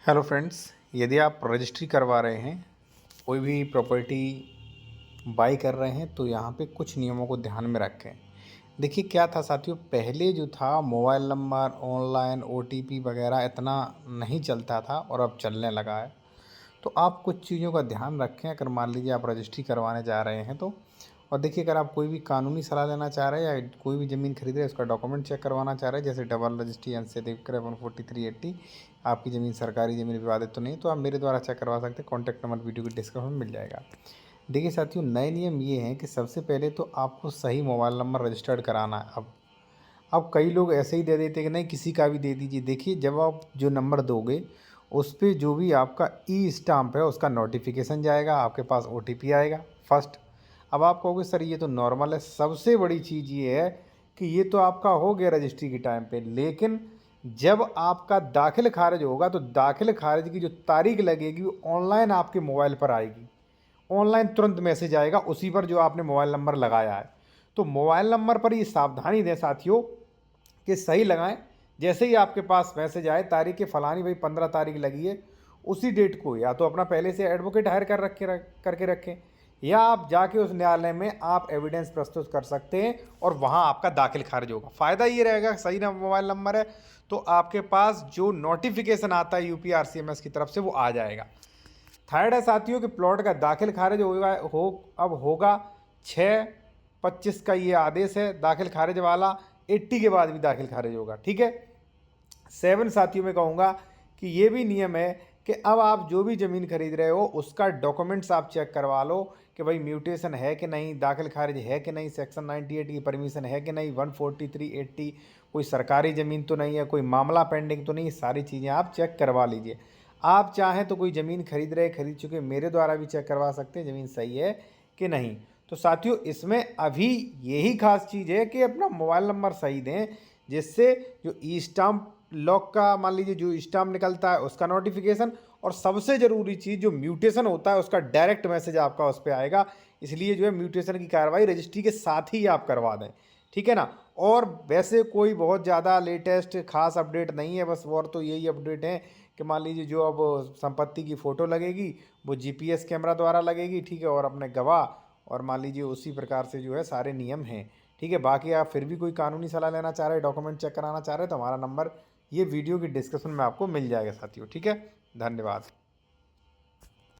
Hello friends, यदि आप registry करवा रहे हैं, कोई भी प्रॉपर्टी बाई कर रहे हैं तो यहाँ पे कुछ नियमों को ध्यान में रखें। देखिए क्या था साथियों, पहले जो था मोबाइल नंबर, ऑनलाइन ओटीपी वगैरह इतना नहीं चलता था और अब चलने लगा है। तो आप कुछ चीज़ों का ध्यान रखें अगर मान लीजिए आप रजिस्ट्री करवाने जा रहे हैं तो। और देखिए अगर आप कोई भी कानूनी सलाह लेना चाह रहे हैं या कोई भी ज़मीन खरीद रहे हैं उसका डॉक्यूमेंट चेक करवाना चाह रहे हैं, जैसे डबल रजिस्ट्री एनसीडी 14380, आपकी ज़मीन सरकारी ज़मीन विवादित तो नहीं, तो आप मेरे द्वारा चेक करवा सकते हैं। कॉन्टैक्ट नंबर वीडियो के डिस्क्रिप्शन में मिल जाएगा। देखिए साथियों, नए नियम ये हैं कि सबसे पहले तो आपको सही मोबाइल नंबर रजिस्टर्ड कराना है। अब कई लोग ऐसे ही दे देते हैं कि नहीं किसी का भी दे दीजिए। देखिए जब आप जो नंबर दोगे उस पे जो भी आपका ई स्टाम्प है उसका नोटिफिकेशन जाएगा, आपके पास ओटीपी आएगा फर्स्ट। अब आप कहोगे सर ये तो नॉर्मल है। सबसे बड़ी चीज़ ये है कि ये तो आपका हो गया रजिस्ट्री के टाइम पे, लेकिन जब आपका दाखिल खारिज होगा तो दाखिल खारिज की जो तारीख लगेगी वो ऑनलाइन आपके मोबाइल पर आएगी। ऑनलाइन तुरंत मैसेज आएगा उसी पर जो आपने मोबाइल नंबर लगाया है। तो मोबाइल नंबर पर ये सावधानी दें साथियों कि सही लगाएं। जैसे ही आपके पास मैसेज आए तारीख फलानी भाई 15 तारीख लगी है, उसी डेट को या तो अपना पहले से एडवोकेट हायर करके रखें, या आप जाके उस न्यायालय में आप एविडेंस प्रस्तुत कर सकते हैं और वहाँ आपका दाखिल खारिज होगा। फ़ायदा ये रहेगा सही ना मोबाइल नंबर है तो आपके पास जो नोटिफिकेशन आता है यूपीआरसीएमएस की तरफ से वो आ जाएगा। थर्ड है साथियों कि प्लॉट का दाखिल खारिज अब होगा 6/25 का ये आदेश है दाखिल खारिज वाला। 80 के बाद भी दाखिल खारिज होगा, ठीक है। 7 साथियों में कहूँगा कि ये भी नियम है कि अब आप जो भी ज़मीन खरीद रहे हो उसका डॉक्यूमेंट्स आप चेक करवा लो कि भाई म्यूटेशन है कि नहीं, दाखिल खारिज है कि नहीं, सेक्शन 98 की परमिशन है कि नहीं, 14380 कोई सरकारी ज़मीन तो नहीं है, कोई मामला पेंडिंग तो नहीं, सारी चीज़ें आप चेक करवा लीजिए। आप चाहें तो कोई ज़मीन खरीद चुके मेरे द्वारा भी चेक करवा सकते हैं ज़मीन सही है कि नहीं। तो साथियों इसमें अभी यही खास चीज़ है कि अपना मोबाइल नंबर सही दें, जिससे जो ई स्टाम्प लॉक का मान लीजिए जो स्टाम्प निकलता है उसका नोटिफिकेशन, और सबसे ज़रूरी चीज़ जो म्यूटेशन होता है उसका डायरेक्ट मैसेज आपका उस पर आएगा। इसलिए जो है म्यूटेशन की कार्रवाई रजिस्ट्री के साथ ही आप करवा दें, ठीक है ना। और वैसे कोई बहुत ज़्यादा लेटेस्ट खास अपडेट नहीं है, बस और तो यही अपडेट है कि मान लीजिए जो अब संपत्ति की फ़ोटो लगेगी वो जीपीएस कैमरा द्वारा लगेगी, ठीक है, और अपने गवाह, और मान लीजिए उसी प्रकार से जो है सारे नियम हैं, ठीक है। बाकी आप फिर भी कोई कानूनी सलाह लेना चाह रहे हैं, डॉक्यूमेंट चेक कराना चाह रहे हैं तो हमारा नंबर ये वीडियो की डिस्क्रिप्शन में आपको मिल जाएगा साथियों, ठीक है। धन्यवाद।